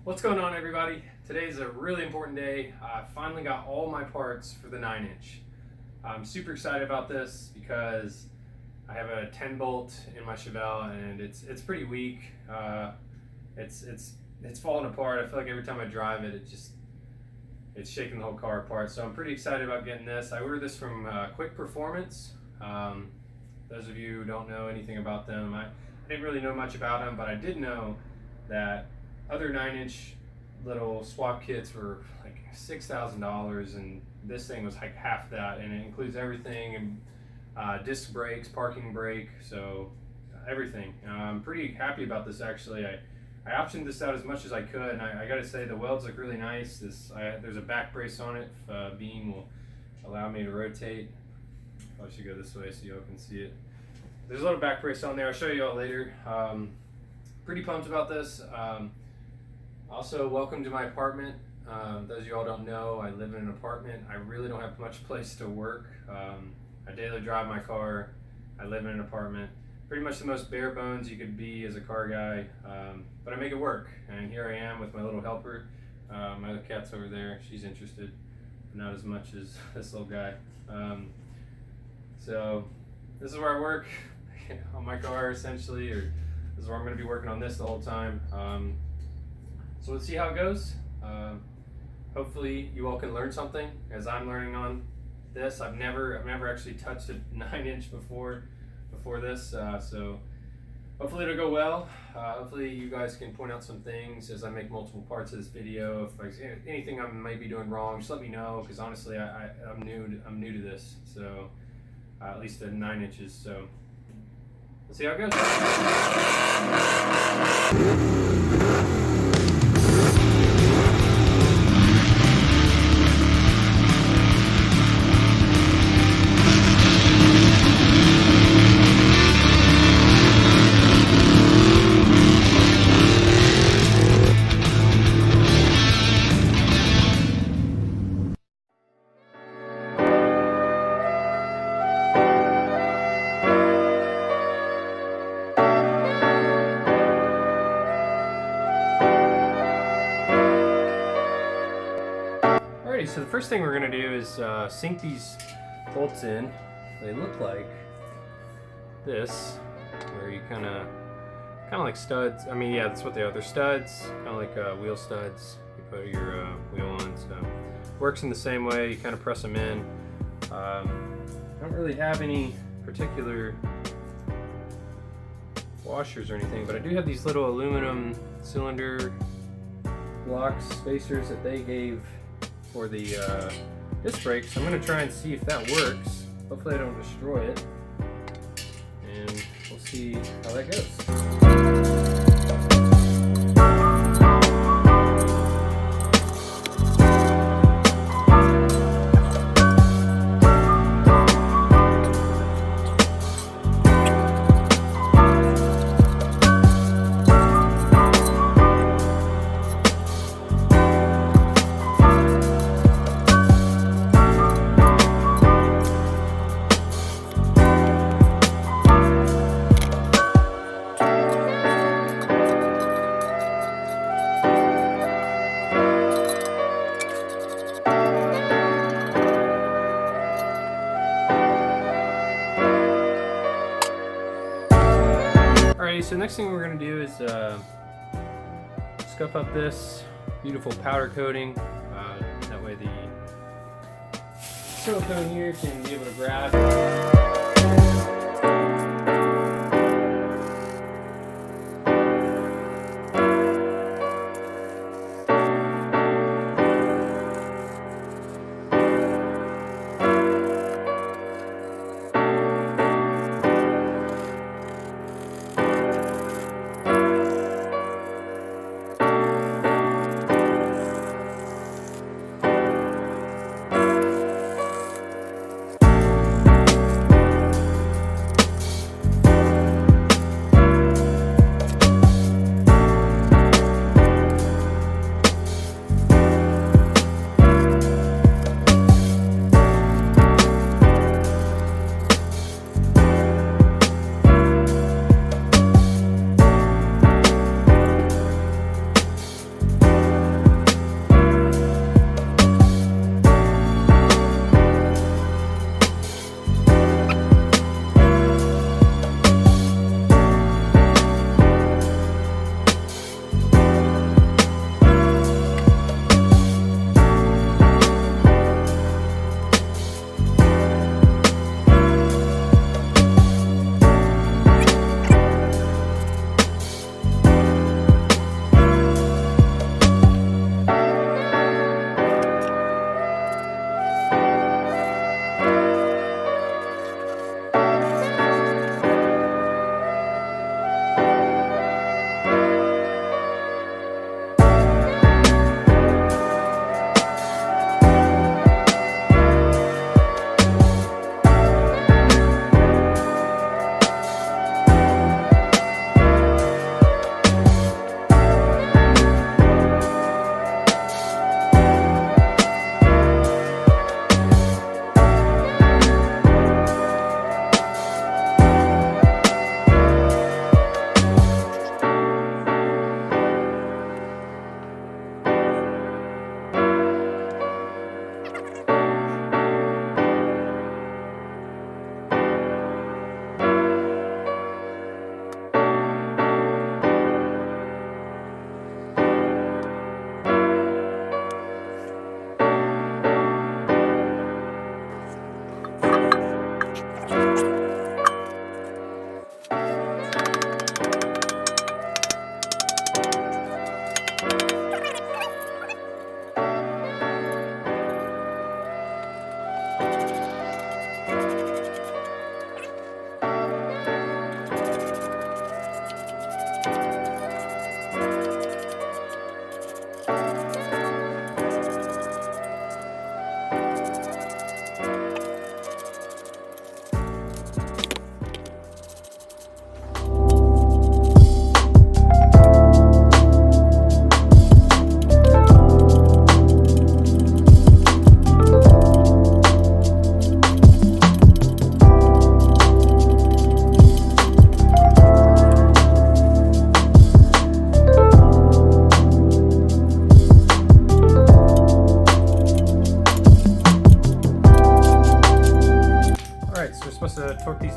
What's going on, everybody? Today's a really important day. I finally got all my parts for the 9-inch. I'm super excited about this because I have a 10 bolt in my Chevelle and it's pretty weak. It's falling apart. I feel like every time I drive it, it's shaking the whole car apart. So I'm pretty excited about getting this. I ordered this from Quick Performance. Those of you who don't know anything about them, I didn't really know much about them, but I did know that other 9-inch little swap kits were like $6,000, and this thing was like half that, and it includes everything, and disc brakes, parking brake, so everything. I'm pretty happy about this actually. I optioned this out as much as I could, and I gotta say the welds look really nice. There's a back brace on it. Beam will allow me to rotate. I should go this way so you all can see it. There's a little back brace on there. I'll show you all later. Pretty pumped about this. Also, welcome to my apartment. Those of you all don't know, I live in an apartment. I really don't have much place to work. I daily drive my car. I live in an apartment. Pretty much the most bare bones you could be as a car guy, but I make it work. And here I am with my little helper. My other cat's over there. She's interested, but not as much as this little guy. So this is where I work on my car essentially, or this is where I'm going to be working on this the whole time. So let's see how it goes. Hopefully you all can learn something as I'm learning on this. I've never actually touched a 9-inch before this, so hopefully it'll go well. Hopefully you guys can point out some things as I make multiple parts of this video. If anything I might be doing wrong, just let me know, because honestly I'm new to this. So at least the 9 inches. So let's see how it goes. Alrighty, so the first thing we're going to do is sink these bolts in. They look like this, where you kind of like studs. I mean, yeah, that's what they are. They're studs, kind of like wheel studs. You put your wheel on, so works in the same way. You kind of press them in. I don't really have any particular washers or anything, but I do have these little aluminum cylinder blocks, spacers that they gave for the disc brakes. I'm going to try and see if that works. Hopefully I don't destroy it, and we'll see how that goes. Alright, so next thing we're going to do is scuff up this beautiful powder coating. That way the silicone here can be able to grab.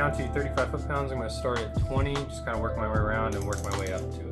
down to 35 foot-pounds. I'm going to start at 20, just kind of work my way around and work my way up to it.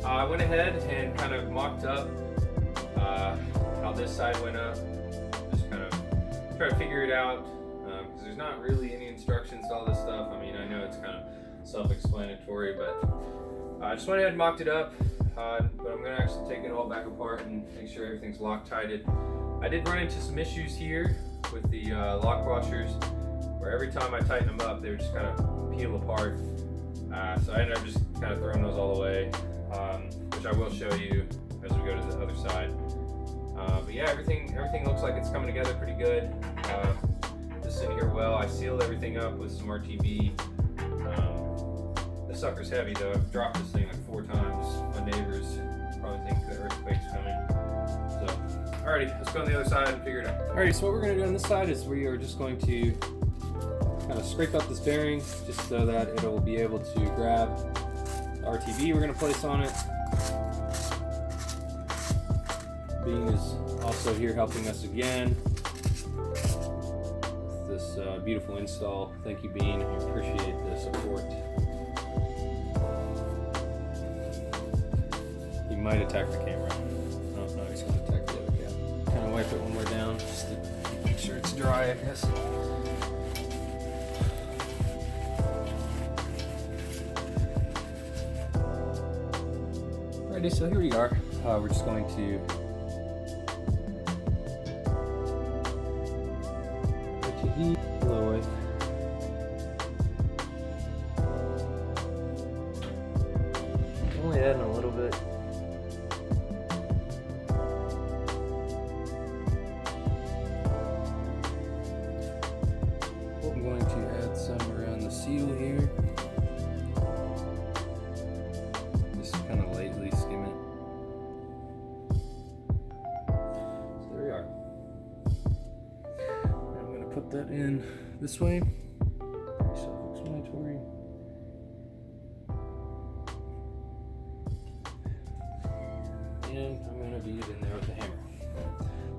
I went ahead and kind of mocked up how this side went up. Just kind of try to figure it out because there's not really any instructions to all this stuff. I mean, I know it's kind of self-explanatory, but I just went ahead and mocked it up. But I'm going to actually take it all back apart and make sure everything's Loctited. I did run into some issues here with the lock washers, where every time I tighten them up, they would just kind of peel apart. So I ended up just kind of throwing those all away, which I will show you as we go to the other side. But yeah, everything looks like it's coming together pretty good. This is in here well. I sealed everything up with some RTV. This sucker's heavy though. I've dropped this thing like 4 times. My neighbors probably think the earthquake's coming. So, alrighty, let's go on the other side and figure it out. Alrighty, so what we're going to do on this side is we are just going to kind of scrape up this bearing just so that it will be able to grab the RTV we're going to place on it. Bean is also here helping us again with this beautiful install. Thank you, Bean. I appreciate the support. He might attack the camera. Oh, no, he's going to attack the other cap. Kind of wipe it when we're down just to make sure it's dry, I guess. Alrighty, so here we are. We're just going to blow away. Only adding a little bit. I'm going to add some around the seal here. Just kind of lightly skim it. So there we are. I'm going to put that in this way. Pretty self-explanatory. And I'm going to beat it in there with the hammer.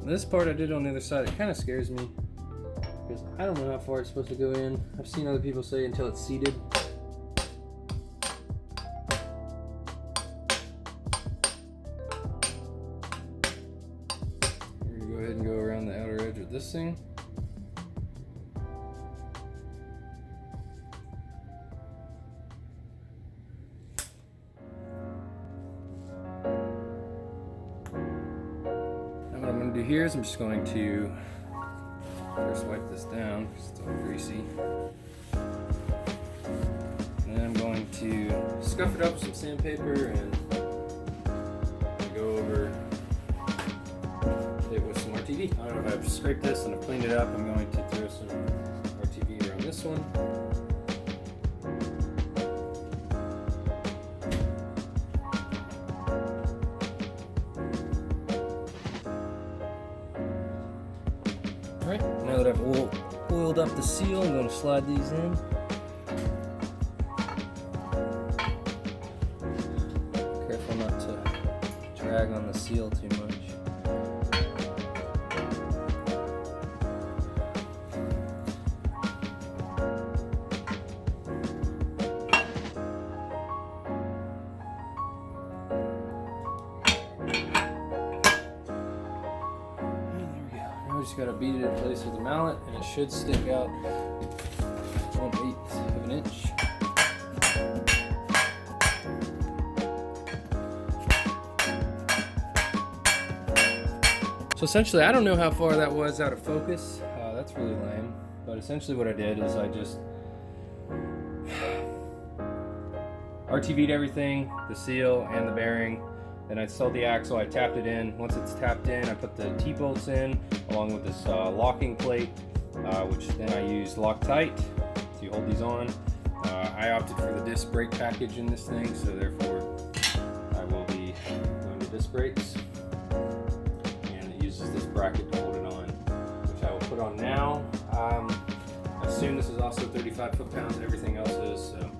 This part I did on the other side, it kind of scares me because I don't know how far it's supposed to go in. I've seen other people say until it's seated. We're going to go ahead and go around the outer edge with this thing. What I'm going to do here is I'm just going to first wipe this down because it's all greasy. And then I'm going to scuff it up with some sandpaper and go over it with some RTV. I don't know if I've scraped this and I've cleaned it up. I'm going to throw some RTV around this one. Alright, now that I've oiled up the seal, I'm going to slide these in. Careful not to drag on the seal too much. Just gotta beat it in place with a mallet and it should stick out 1/8 of an inch. So essentially, I don't know how far that was out of focus. That's really lame. But essentially what I did is I just RTV'd everything, the seal and the bearing. Then I installed the axle, I tapped it in. Once it's tapped in, I put the T-bolts in along with this locking plate, which then I used Loctite to hold these on. I opted for the disc brake package in this thing, so therefore I will be going to disc brakes. And it uses this bracket to hold it on, which I will put on now. I assume this is also 35 foot-pounds, everything else is, so